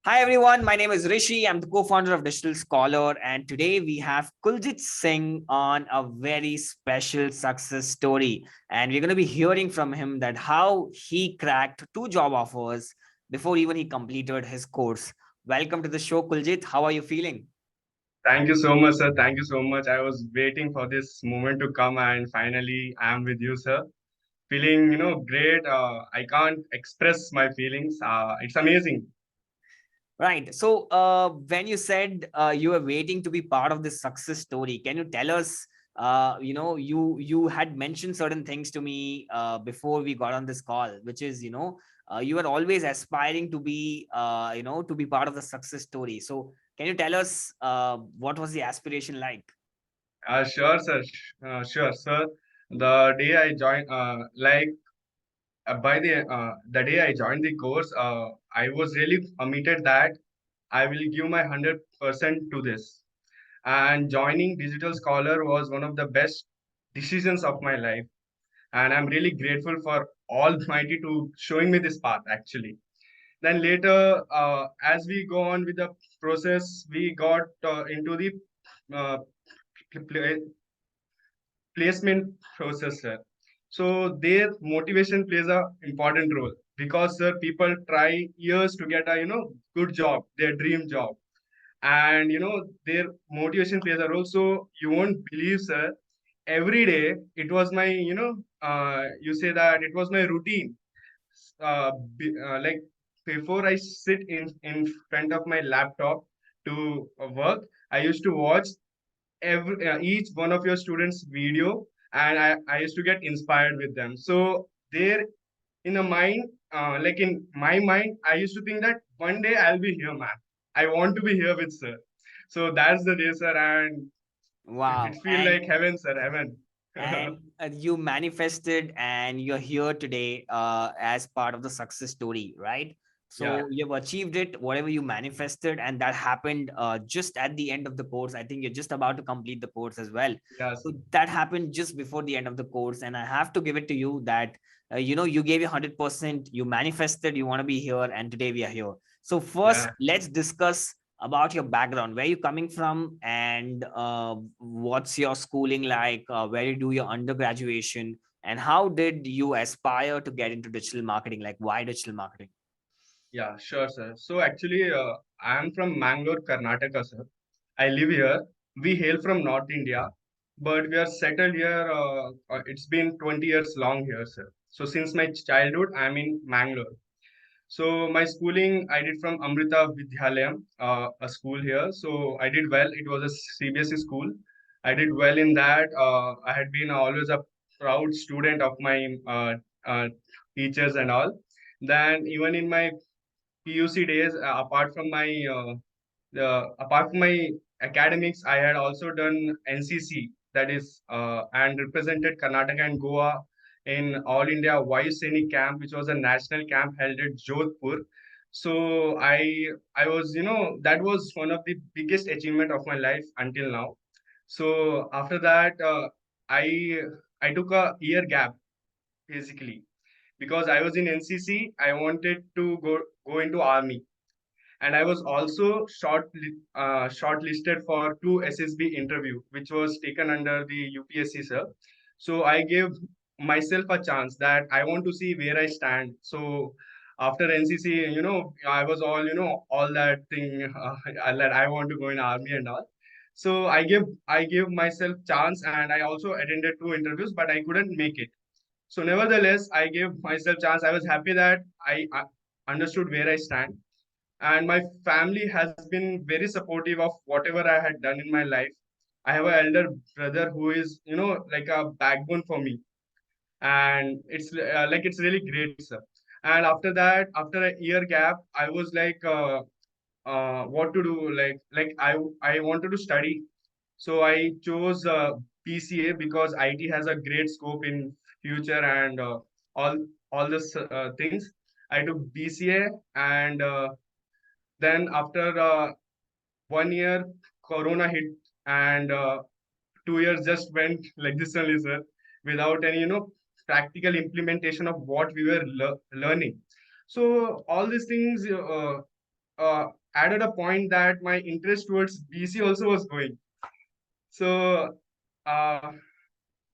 Hi everyone, my name is Rishi. I'm the co-founder of Digital Scholar, and today we have Kuljeet Singh on a very special success story. And we're going to be hearing from him that how he cracked two job offers before even he completed his course. Welcome to the show, Kuljeet. How are you feeling? Thank you so much, sir. Thank you so much. I was waiting for this moment to come, and finally, I am with you, sir. Feeling, great. I can't express my feelings. It's amazing. Right. So, when you said you were waiting to be part of this success story, can you tell us? You had mentioned certain things to me before we got on this call, which is you were always aspiring to be to be part of the success story. So, can you tell us what was the aspiration like? Sure, sir. Sure, sir. The day I joined, by the day I joined the course, I was really committed that I will give my 100% to this. And joining Digital Scholar was one of the best decisions of my life, and I'm really grateful for Almighty to showing me this path actually. Then later, as we go on with the process, we got into the uh, pl- placement process, sir. So their motivation plays a important role because sir, people try years to get a good job, their dream job, and their motivation plays a role. So you won't believe, sir, every day it was my you say that it was my routine, like before I sit in front of my laptop to work, I used to watch each one of your students video, and I used to get inspired with them. So there in a mind, like in my mind, I used to think that one day I'll be here, man. I want to be here with sir. So that's the day, sir, and it Wow. feel like heaven, sir, heaven. And you manifested and you're here today as part of the success story, right? Yeah, So you've achieved it, whatever you manifested, and that happened just at the end of the course. I think you're just about to complete the course as well. yes, So that happened just before the end of the course, and I have to give it to you that you gave your 100%, you manifested, you want to be here, and today we are here. So first yeah. let's discuss about your background, where you coming from, and what's your schooling like, where you do your undergraduation, and how did you aspire to get into digital marketing, like why digital marketing? Yeah, sure, sir. So actually, I am from Manglore, Karnataka, sir. I live here. We hail from North India, but we are settled here. It's been 20 years long here, sir. So since my childhood, I'm in Manglore. So my schooling I did from Amrita Vidyalayam, a school here. So I did well. It was a CBSE school. I did well in that. I had been always a proud student of my teachers and all. Then even in my PUC days, apart from my academics, I had also done NCC, that is, and represented Karnataka and Goa in All India Vayu Sainik Camp, which was a national camp held at Jodhpur. So I was, that was one of the biggest achievement of my life until now. So after that, I I took a year gap basically because I was in NCC. I wanted to go into army, and I was also shortlisted for two SSB interview, which was taken under the UPSC, sir. So I gave myself a chance that I want to see where I stand. So after NCC, I was all all that thing that I want to go in army and all. So I gave myself chance, and I also attended two interviews, but I couldn't make it. So nevertheless, I gave myself chance. I was happy that I understood where I stand, and my family has been very supportive of whatever I had done in my life. I have an elder brother who is like a backbone for me, and it's really great, sir. And after that, after a year gap, I was like, what to do, like I wanted to study. So I chose PCA because IT has a great scope in future, and all all this things. I took BCA, and then after 1 year, Corona hit, and 2 years just went like this only, sir, without any practical implementation of what we were learning. So all these things. added a point that my interest towards BC also was going. So uh,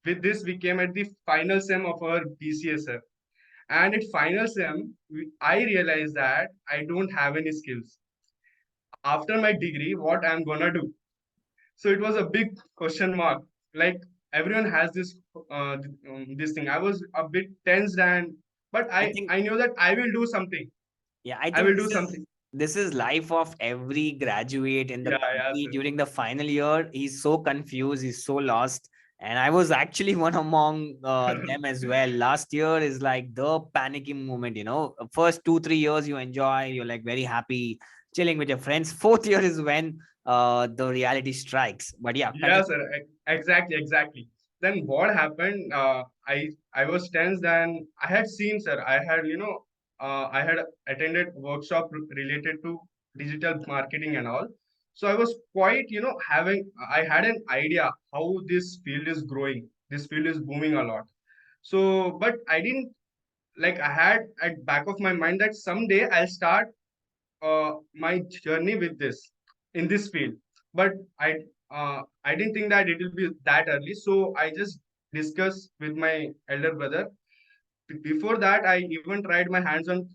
with this, we came at the final sem of our BCSF. And at final sem, I realized that I don't have any skills. After my degree, what I'm gonna do? So it was a big question mark. Like everyone has this thing. I was a bit tensed, and but I I think I knew that I will do something. Yeah, I I think will do this is something. this is life of every graduate in the Yeah, yeah, country sir. during the final year. He's so confused, he's so lost. And I was actually one among them as well. Last year is like the panicking moment, you know. First 2, 3 years you enjoy, you're like very happy, chilling with your friends. Fourth year is when the reality strikes. But yeah, Yeah, continue. sir. Exactly, exactly. Then what happened? I was tense. Then I had seen, sir. I had attended workshop related to digital marketing and all. So I was quite, having. I had an idea how this field is growing. This field is booming a lot. So, but I didn't like. I had at back of my mind that someday I'll start my journey with this in this field. But I didn't think that it will be that early, so I just discussed with my elder brother. Before that, I even tried my hands on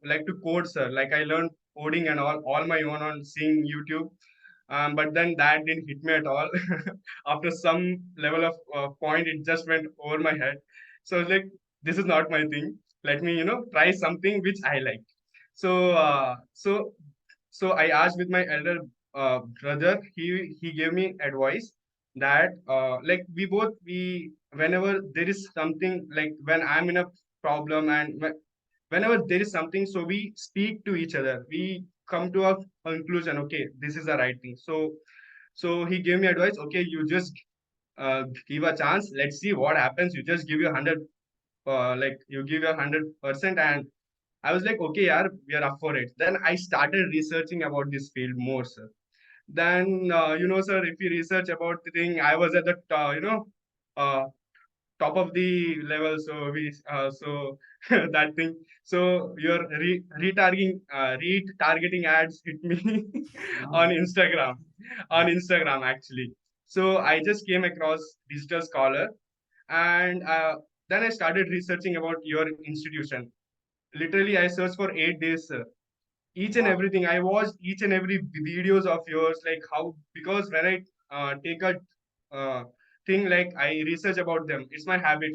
like to code, sir. Like I learned coding and all my own on seeing YouTube. But then that didn't hit me at all. After some level of point, it just went over my head. So I was like, this is not my thing. Let me, try something which I like. So I asked with my elder brother. He gave me advice that like we whenever there is something, like when I'm in a problem, and whenever there is something, so we speak to each other. We come to a conclusion. Okay, this is the right thing. So he gave me advice. Okay, you just give a chance. Let's see what happens. You just give your 100, like you give your 100%. And I was like, okay, yeah, we are up for it. Then I started researching about this field more, sir. Then, sir, if you research about the thing, I was at the, uh, top of the level. So that thing. So your retargeting ads hit me on Oh, Instagram, actually. So I just came across Digital Scholar, and then I started researching about your institution. Literally, I searched for 8 days, sir. Each and wow. everything. I watched each and every videos of yours, like how, because when I take a uh, thing, like I research about them. It's my habit.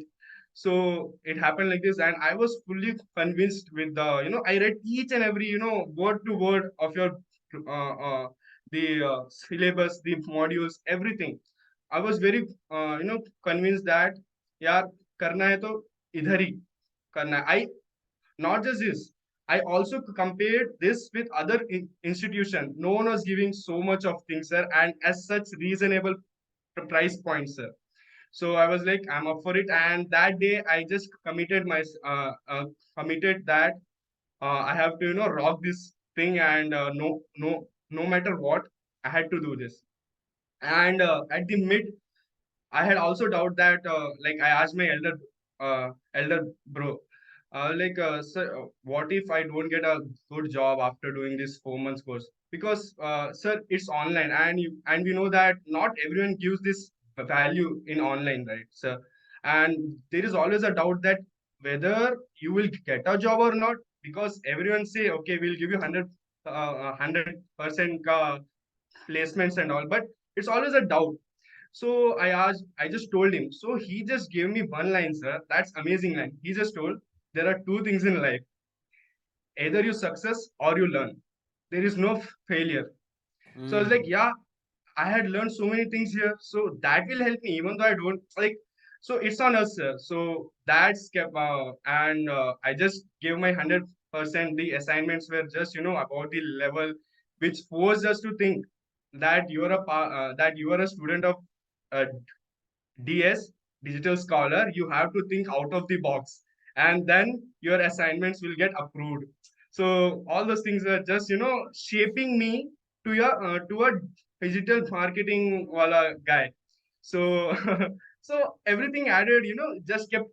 So it happened like this, and I was fully convinced with I read each and every, word to word of your uh, uh, the syllabus, the modules, everything. I was very convinced that यार करना है तो इधर ही करना है. I not just this, I also compared this with other institution. No one was giving so much of things, sir, and as such reasonable price points, sir. So I was like, I'm up for it. And that day, I just committed that I have to, rock this thing, and no matter what, I had to do this. And at the mid, I had also doubt that, like I asked my elder bro, sir, what if I don't get a good job after doing this 4 months course? Because, sir, it's online, and we know that not everyone gives this value in online, right, sir? And there is always a doubt that whether you will get a job or not, because everyone say, okay, we'll give you 100% placements and all, but it's always a doubt. So I just told him. So he just gave me one line, sir. That's amazing line. He just told, there are two things in life. Either you success or you learn. There is no failure. So I was like, Mm. yeah, I had learned so many things here. So that will help me, even though I don't like. So it's on us, sir. So that's kept, and I just gave my 100%. The assignments were just, about the level, which forced us to think that that you are a student of uh, DS, digital scholar. You have to think out of the box, and then your assignments will get approved. So all those things are just, shaping me to a digital marketing wala guy. So so everything added, just kept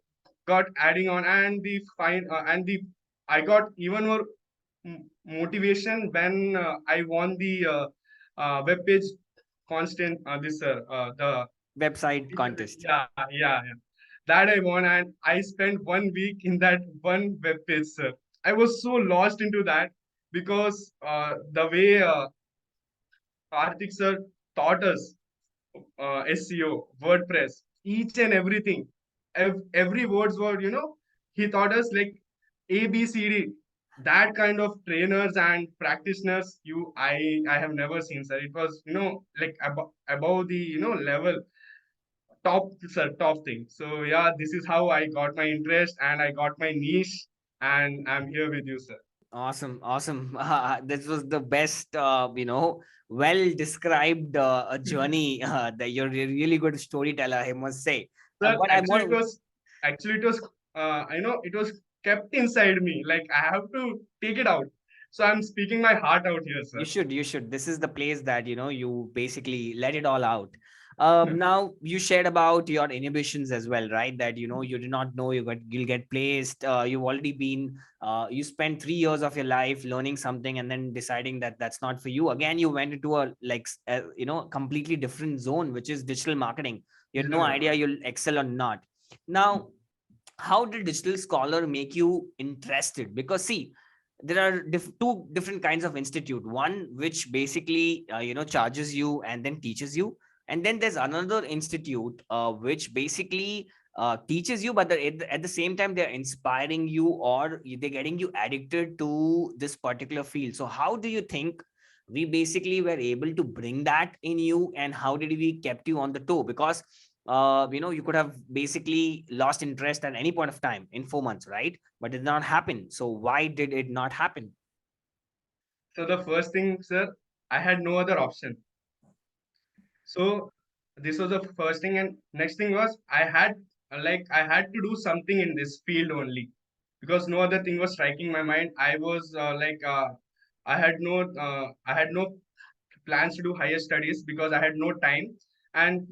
got adding on, and the fine and the I got even more motivation when I won the web page constant this Website contest. yeah. That I won, and I spent 1 week in that one web page, sir. I was so lost into that because the way Karthik sir taught us SEO, WordPress, each and everything. Every words were, he taught us like ABCD. That kind of trainers and practitioners, I have never seen, sir. It was, like above the, level, top, sir, top thing. So yeah, this is how I got my interest and I got my niche, and I'm here with you, sir. Awesome, awesome. This was the best, well described a journey. That you're a really good storyteller, I must say. Sir, But I want actually it was it was kept inside me. Like I have to take it out. So I'm speaking my heart out here, You sir. should, you should. This is the place that, you basically let it all out. Now you shared about your inhibitions as well, right? That, you did not know you'll get placed. You've already been, you spent 3 years of your life learning something and then deciding that that's not for you. Again, you went into a, like, completely different zone, which is digital marketing. You had Digital no idea marketing. you'll excel or not. Now, how did digital scholar make you interested? Because see, there are two different kinds of institute, one which basically charges you and then teaches you, and then there's another institute which basically teaches you, but at the same time they're inspiring you, or they're getting you addicted to this particular field. So how do you think we basically were able to bring that in you, and how did we kept you on the toe? Because you could have basically lost interest at any point of time in 4 months, right? But it did not happen. So why did it not happen? So the first thing, sir, I had no other option. So this was the first thing, and next thing was I had to do something in this field only because no other thing was striking my mind. I was I had no plans to do higher studies because I had no time, and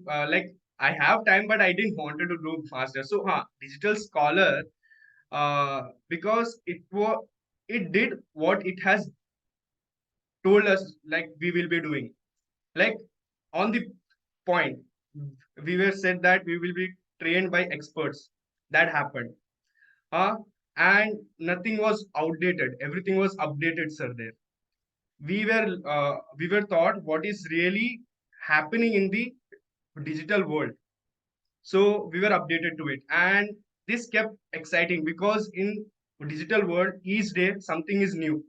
I have time, but I didn't wanted to do master. So, digital scholar, because it did what it has told us like we will be doing. Like on the point, we were said that we will be trained by experts. That happened. Uh, and nothing was outdated. Everything was updated, sir. There we were taught what is really happening in the digital world. So we were updated to it, and this kept exciting because in digital world each day something is new.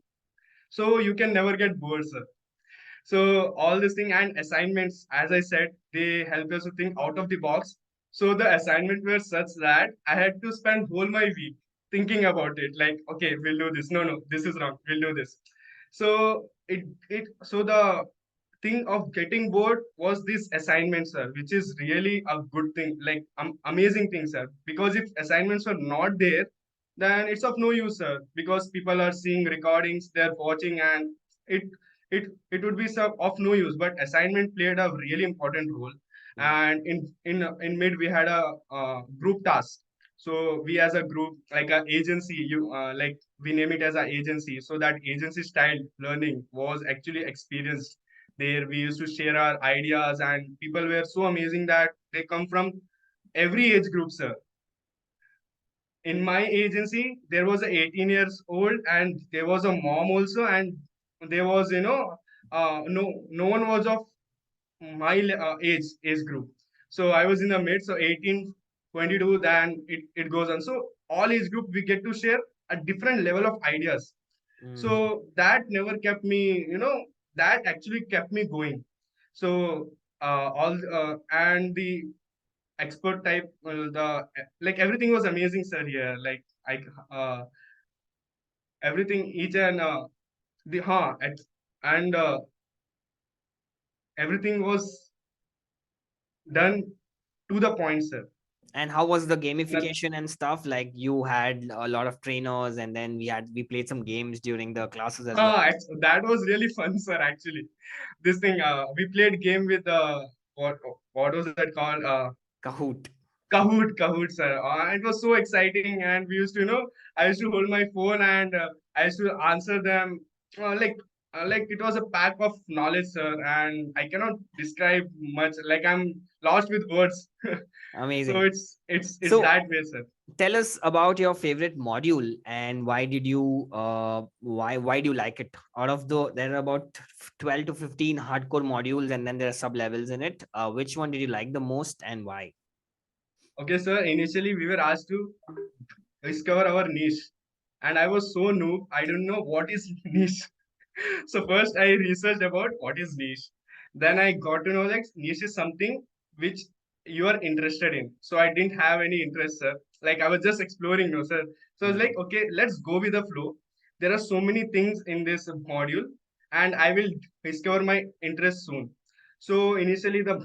So you can never get bored, sir. So all this thing and assignments, as I said, they help us to think out of the box. So the assignment were such that I had to spend whole my week thinking about it. Like, okay, we'll do this. No, no, this is wrong. We'll do this. So so the thing of getting bored was this assignment, sir, which is really a good thing, like amazing thing, sir. Because if assignments were not there, then it's of no use, sir. Because people are seeing recordings, they're watching, and it it would be of no use. But assignment played a really important role. Yeah. And in mid we had a group task. So we as a group, like a agency, you like we name it as an agency. So that agency style learning was actually experienced there. We used to share our ideas, and people were so amazing that they come from every age group, sir. In my agency, there was a 18 years old, and there was a mom also, and there was, no one was of my age group. So I was in the mid, so 18, 22, then it goes on. So all age group, we get to share a different level of ideas. Mhm. So that never kept me, that actually kept me going. So all and the expert type, the like everything was amazing, sir. Here, like I everything, each and the and everything was done to the point, sir. And how was the Not, gamification and stuff? Like, you had a lot of trainers, and then we played some games during the classes as well. that was really fun, sir. Actually, this thing, we played game with what what was that called? Kahoot. Kahoot, sir. It was so exciting, and we used to, I used to hold my phone, and I used to answer them. uh, like like it was a pack of knowledge, sir, and I cannot describe much. Like I'm lost with words. So Amazing. it's So that way, sir. tell us about your favorite module and why did you why do you like it? Out of there are about 12 to 15 hardcore modules and then there are sub levels in it. Which one did you like the most and why? Okay, sir. Initially, we were asked to discover our niche, and I was so noob. I don't know what is niche. So first, I researched about what is niche. Then I got to know like niche is something which you are interested in. So I didn't have any interest, sir. Like I was just exploring, no, sir. So I was like, Mm, okay, let's go with the flow. There are so many things in this module, and I will discover my interest soon. So initially, the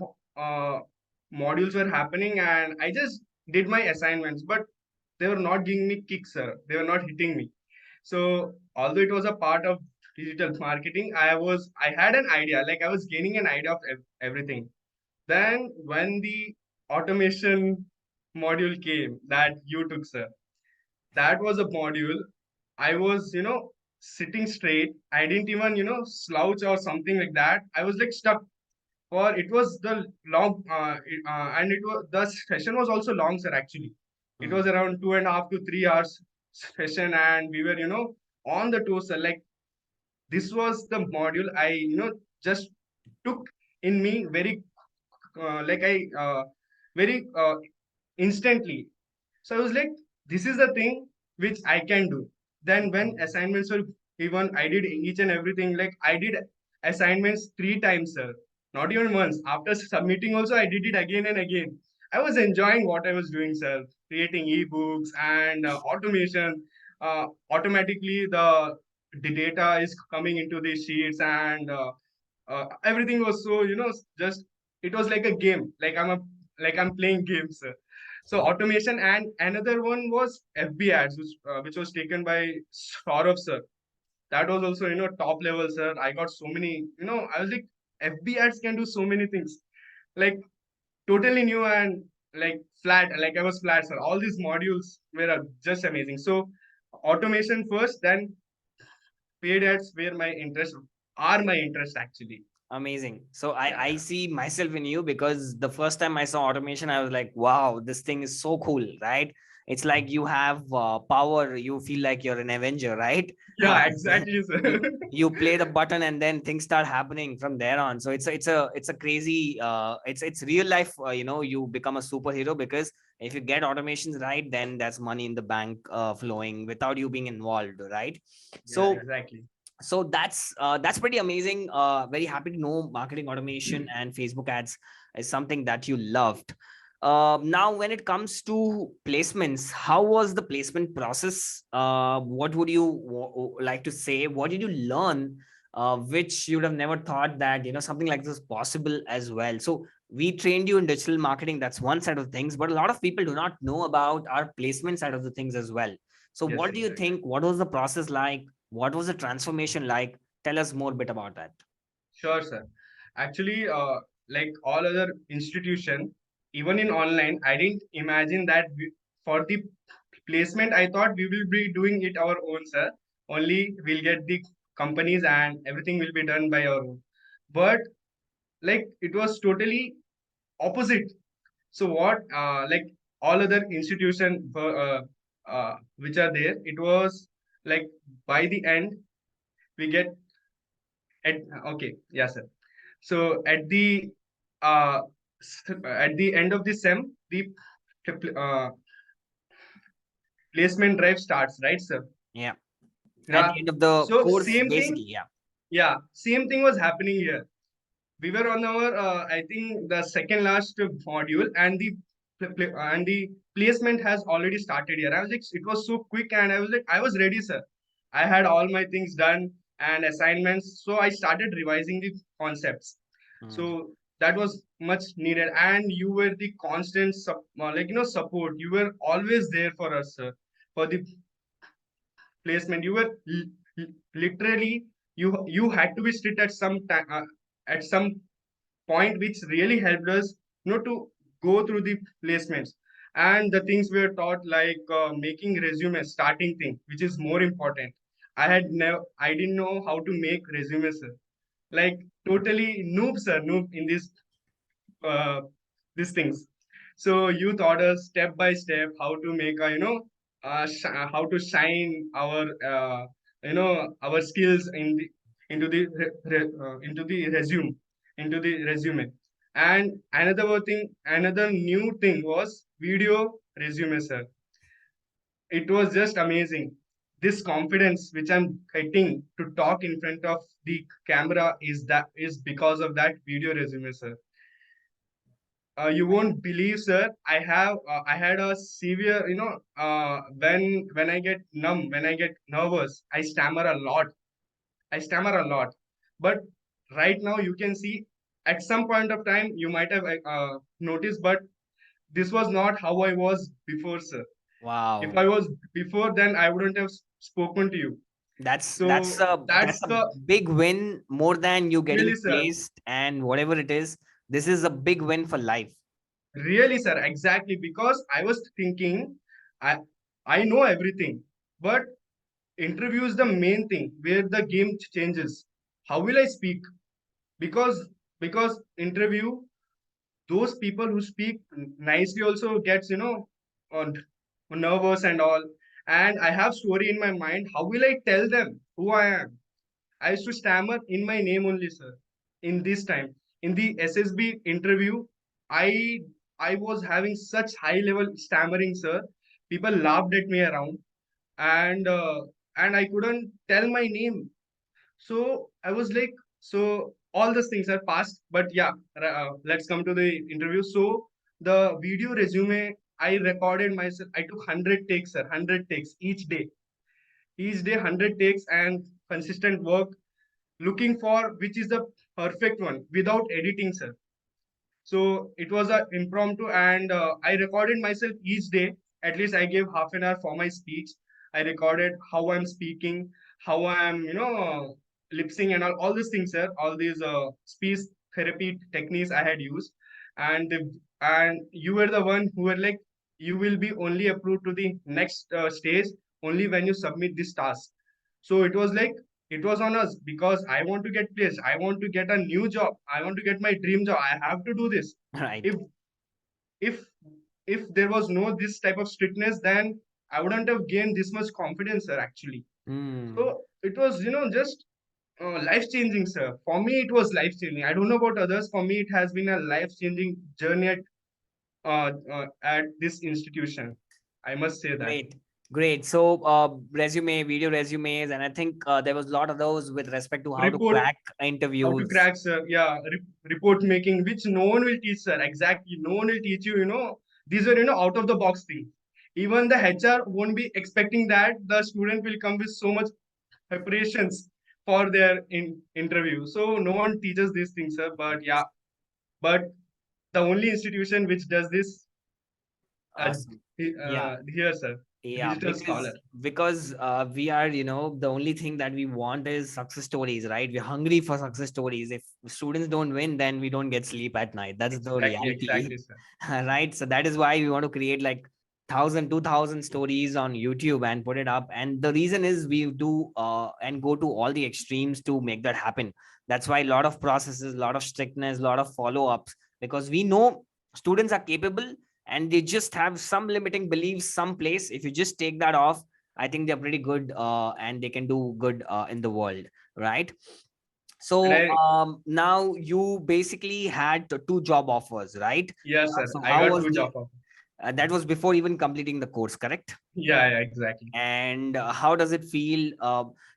modules were happening, and I just did my assignments, but they were not giving me kicks, sir. They were not hitting me. So although it was a part of digital marketing, I had an idea, like I was gaining an idea of everything. Then when the automation module came that you took, sir, that was a module. I was, sitting straight. I didn't even, slouch or something like that. I was like stuck. For it was the long, and it was the session was also long, sir. Actually, it was mm, around 2.5 to 3 hours session, and we were, on the toes, sir. Like this was the module I just took in me very like I very instantly. So I was like, this is the thing which I can do. Then when mm. assignments were given, I did each and everything. Like I did assignments 3 times, sir. Not even once. After submitting also, I did it again and again. I was enjoying what I was doing, sir. Creating ebooks and automation. Automatically, the data is coming into the sheets, and everything was so just it was like a game. Like I'm playing games, sir. So automation, and another one was FB ads, which was taken by Saurav, sir. That was also top level, sir. I got so many. I was like, FB ads can do so many things. Like totally new and like flat. Like I was flat, sir. All these modules were just amazing. So automation first, then paid ads were my interest. Are my interest actually? Amazing. So Yeah, I yeah, see myself in you because the first time I saw automation, I was like, wow, this thing is so cool, right? It's like you have power. You feel like you're an Avenger, right? yeah. Exactly, you sir. you play the button and then things start happening from there on. So it's a crazy it's real life. You become a superhero because if you get automations right, then that's money in the bank flowing without you being involved, right? Yeah, So exactly. that's pretty amazing. Very happy to know marketing automation and Facebook ads is something that you loved. Now when it comes to placements, how was the placement process? What would you like to say? What did you learn which you would have never thought that something like this is possible as well? So we trained you in digital marketing, that's one side of things, but a lot of people do not know about our placement side of the things as well. So Yes, what do you exactly. think, what was the process like? What was the transformation like? Tell us more bit about that. Sure, sir. Actually, like all other institution, even in online, I didn't imagine that for the placement, I thought we will be doing it our own, sir. Only we'll get the companies and everything will be done by our own. But like it was totally opposite. So what, like all other institution which are there, it was like by the end we get at okay, yeah, sir. So at the end of the sem, the uh, placement drive starts, right, sir? Yeah. At Yeah. the end of the So course, same thing, basically, yeah. yeah, same thing was happening here. We were on our, I think, the second last module, and the placement has already started here. I was like, it was so quick, and I was like, I was ready, sir. I had all my things done and assignments, so I started revising the concepts. Mm. So that was much needed, and you were the constant support. You were always there for us, sir, for the placement. You were literally, you had to be strict at some time, at some point, which really helped us to go through the placements. And the things we were taught, like making resume starting thing, which is more important. I didn't know how to make resume, sir. Like totally noob, sir, noob in uh, these things. So you taught us step by step how to make a, how to shine our, our skills into the resume, into the resume. And another new thing was video resume, sir. It was just amazing. This confidence which I'm getting to talk in front of the camera is because of that video resume, sir. You won't believe, sir. I had a severe, when I get numb, when I get nervous, I stammer a lot. I stammer a lot. But right now, you can see at some point of time you might have noticed, but this was not how I was before, sir. If Wow. I was before, then I wouldn't have spoken to you. That's So that's that's a the big win, more than you getting really, sir. placed and whatever it is. This is a big win for life. Really, sir, exactly. Because I was thinking, I I know everything, but interview is the main thing where the game changes. How will I speak? Because interview, those people who speak nicely also gets, on nervous and all. And I have story in my mind. How will I tell them who I am? I used to stammer in my name only, sir. In this time, in the SSB interview, I I was having such high level stammering, sir. People laughed at me around, and I couldn't tell my name. So I was like, so all these things are past. But yeah, let's come to the interview. So the video resume, I recorded myself. I took 100 takes, sir. 100 takes each day. Each day, 100 takes and consistent work looking for which is the perfect one without editing, sir. So it was a impromptu, and I recorded myself each day. At least I gave half an hour for my speech. I recorded how I'm speaking, how I'm, lip sync and all these things, sir. All these speech therapy techniques I had used, and you were the one who were like, you will be only approved to the next stage only when you submit this task. So it was like it was on us because I want to get placed. I want to get a new job. I want to get my dream job. I have to do this. Right. If if if there was no this type of strictness, then I wouldn't have gained this much confidence, sir. Actually, Hmm. so it was just life changing, sir. For me, it was life changing. I don't know about others. For me, it has been a life changing journey at this institution. I must say that. Great. Great. So, resume, video resumes, and I think there was a lot of those with respect to how to Report. crack How to interviews. crack, sir. Yeah, report making, which no one will teach, sir. Exactly, no one will teach you. These are out of the box things. Even the HR won't be expecting that the student will come with so much preparations for their interview. So no one teaches these things, sir. But yeah, but the only institution which does this, uh, Awesome. Yeah. here, sir, Yeah, digital scholar. because we are, the only thing that we want is success stories, right? We're hungry for success stories. If students don't win, then we don't get sleep at night. That's the Exactly, reality, exactly, sir. right? So that is why we want to create like 1,000, 2,000 stories on YouTube and put it up. And the reason is we do and go to all the extremes to make that happen. That's why a lot of processes, a lot of strictness, a lot of follow-ups, because we know students are capable and they just have some limiting beliefs someplace. If you just take that off, I think they're pretty good and they can do good in the world, right? And So I, now you basically had two job offers, right? yes, sir, So I how got was two the job offers. that was before even completing the course, correct? Yeah, yeah, exactly. And how does it feel?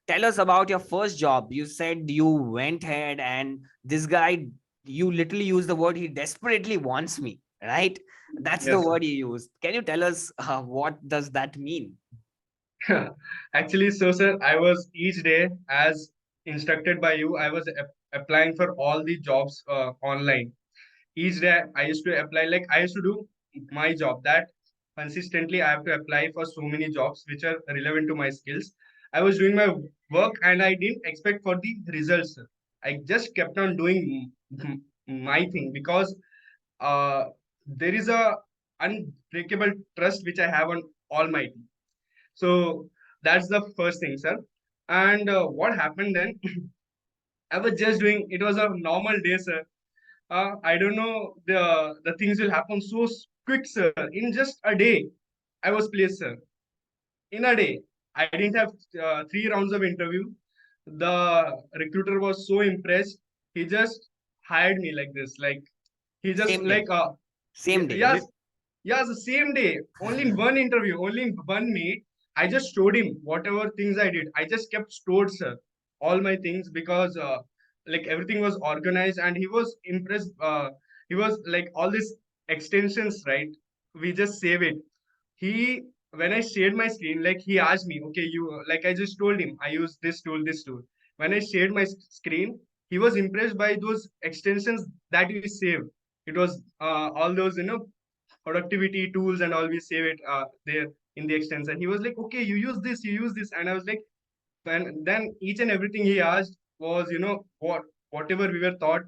Tell us about your first job. You said you went ahead and this guy, you literally used the word, he desperately wants me, right? That's the Yes, sir. word you used. Can you tell us what does that mean? Actually, so sir, I was each day as instructed by you. I was applying for all the jobs online. Each day, I used to apply. Like I used to do my job. That consistently, I have to apply for so many jobs which are relevant to my skills. I was doing my work, and I didn't expect for the results, sir. I just kept on doing my thing because there is a unbreakable trust which I have on Almighty. So that's the first thing, sir. And what happened then? I was just doing. It was a normal day, sir. I don't know, the things will happen so quick, sir. In just a day, I was placed, sir. In a day, I didn't have 3 rounds of interview. The recruiter was so impressed. He just hired me like this. Like he just Same day. like Same day, is it? yes, yes, the same day, only in one interview, only in one meet. I just showed him whatever things I did. I just kept stored, sir, all my things, because like everything was organized, and he was impressed. He was like, all these extensions, right? We just save it. He, when I shared my screen, like he asked me, okay, you, like I just told him, I use this tool, this tool. When I shared my screen, he was impressed by those extensions that we saved. It was all those, productivity tools and all, we save it there in the extension. He was like, okay, you use this, you use this. And I was like, and then each and everything he asked was, whatever we were taught,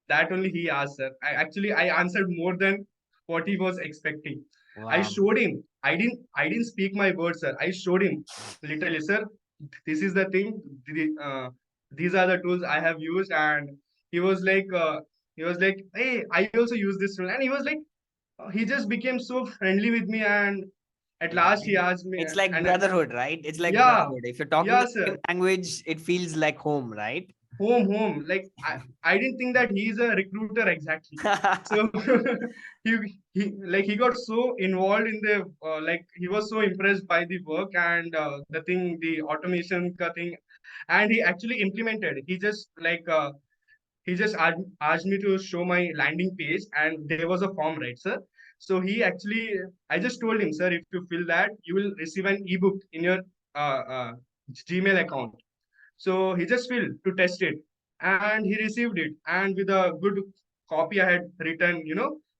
that only he asked, sir. I answered more than what he was expecting. I Wow. showed him. I didn't speak my words, sir. I showed him literally, sir. This is the thing. These are the tools I have used, and he was like, hey, I also use this tool, and he just became so friendly with me, and at Yeah. last he asked me, It's like and brotherhood, right? It's like yeah, brotherhood. If you're talking yeah, the sir. same language, it feels like home, right? Home. Like I didn't think that he's a recruiter exactly. So he he got so involved in the like he was so impressed by the work, and the thing, the automation thing, and he actually implemented. He just asked me to show my landing page, and there was a form, right, sir? So he actually, I just told him, sir, if you fill that, you will receive an ebook in your uh, uh, Gmail account. So he just filled to test it, and he received it, and with a good copy I had written,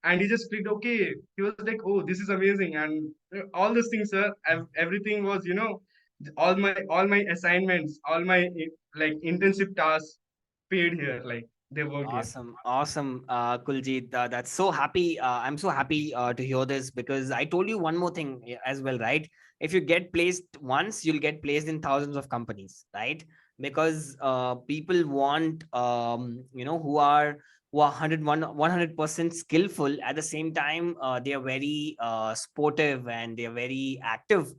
and he just clicked okay. He was like, "Oh, this is amazing," and all those things, sir. Everything was, all my assignments, all my like intensive tasks paid here, like they worked here. Awesome, awesome, Kuljeet. That's so happy. I'm so happy to hear this because I told you one more thing as well, right? If you get placed once, you'll get placed in thousands of companies, right? Because people want, who are 100% skillful. At the same time, they are very sportive and they are very active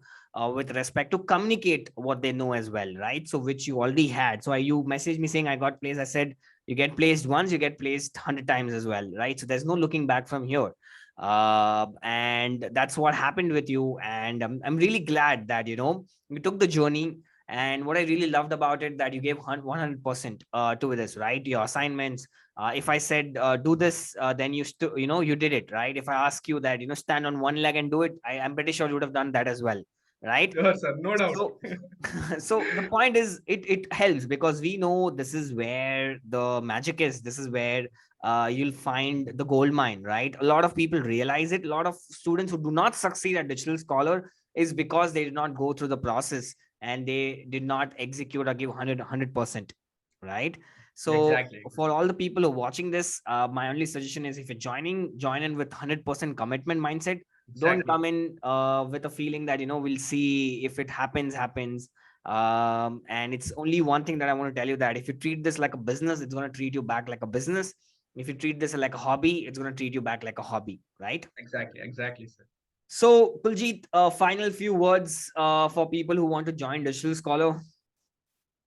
with respect to communicate what they know as well, right? So which you already had. So you messaged me saying I got placed. I said you get placed once, you get placed 100 times as well, right? So there's no looking back from here. And that's what happened with you. And I'm really glad that, you took the journey. And what I really loved about it, that you gave 100% to this, right? Your assignments. If I said, do this, then you did it, right? If I ask you that, stand on one leg and do it, I'm pretty sure you would have done that as well, right? Sure, sir, no doubt. So so the point is, it helps because we know this is where the magic is. This is where you'll find the gold mine, right? A lot of people realize it. A lot of students who do not succeed at Digital Scholar is because they did not go through the process and they did not execute or give 100%, right? So Exactly. for all the people who are watching this, my only suggestion is, if you're join in with 100% commitment mindset. Don't Exactly. come in with a feeling that, we'll see if it happens. And it's only one thing that I want to tell you, that if you treat this like a business, it's going to treat you back like a business. If you treat this like a hobby, it's going to treat you back like a hobby, right? Exactly, sir. So Kuljeet, final few words for people who want to join Digital Scholar.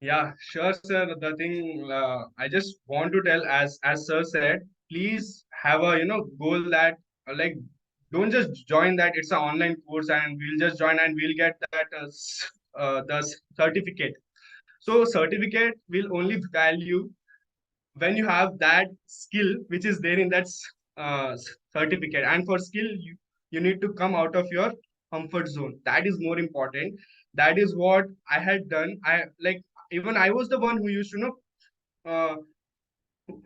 Yeah, sure, sir. The thing I just want to tell, as sir said, please have a goal that like, don't just join that it's an online course and we'll just join and we'll get that the certificate. So certificate will only value when you have that skill which is there in that certificate. And for skill, you need to come out of your comfort zone. That is more important. That is what I had done. I like, even I was the one who used to uh,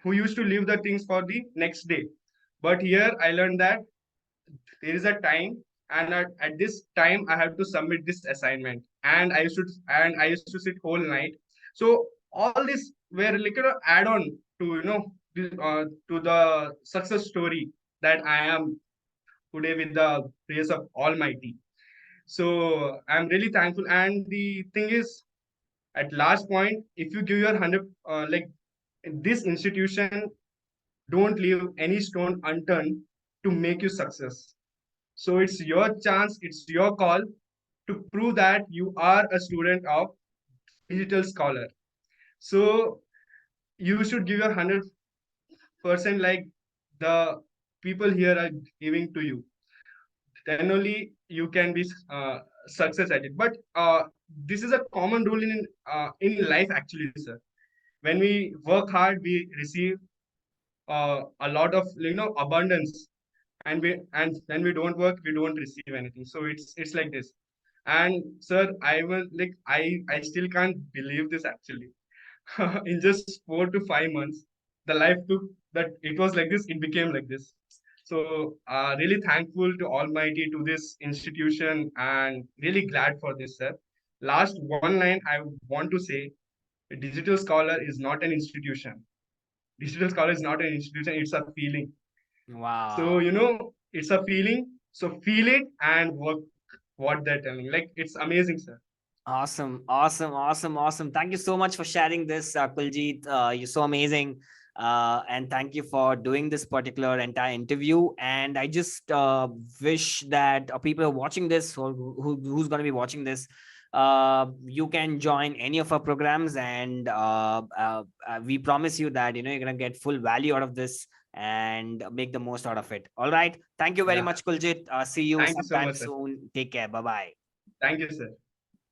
who used to leave the things for the next day. But here I learned that there is a time, and at this time I have to submit this assignment, and I used to sit whole night. So all this were like add on to to the success story that I am today with the grace of Almighty. So I'm really thankful. And the thing is, At last point, if you give your 100, like this institution don't leave any stone unturned to make you success. So it's your chance, it's your call to prove that you are a student of digital scholar. So you should give your 100%, like the people here are giving to you. Then only you can be success at it. But this is a common rule in life actually, sir. When we work hard, we receive a lot of abundance, and when we don't work, we don't receive anything. So it's like this. And sir, I still can't believe this actually. In just 4 to 5 months, the life took that it was like this, it became like this. So really thankful to Almighty, to this institution, and really glad for this, sir. Last one line I want to say: a digital scholar is not an institution. Digital scholar is not an institution; it's a feeling. So Wow. it's a feeling. So feel it and work what they're telling. Like it's amazing, sir. Awesome, awesome, awesome, awesome. Thank you so much for sharing this, Kuljeet. You're so amazing. And thank you for doing this particular entire interview. And I just wish that people are watching this, or who's going to be watching this, you can join any of our programs. And we promise you that, you're going to get full value out of this and make the most out of it. All right. Thank you very Yeah. much, Kuljeet. See you Thank you so sometime much, sir. soon. Take care. Bye bye. Thank you, sir.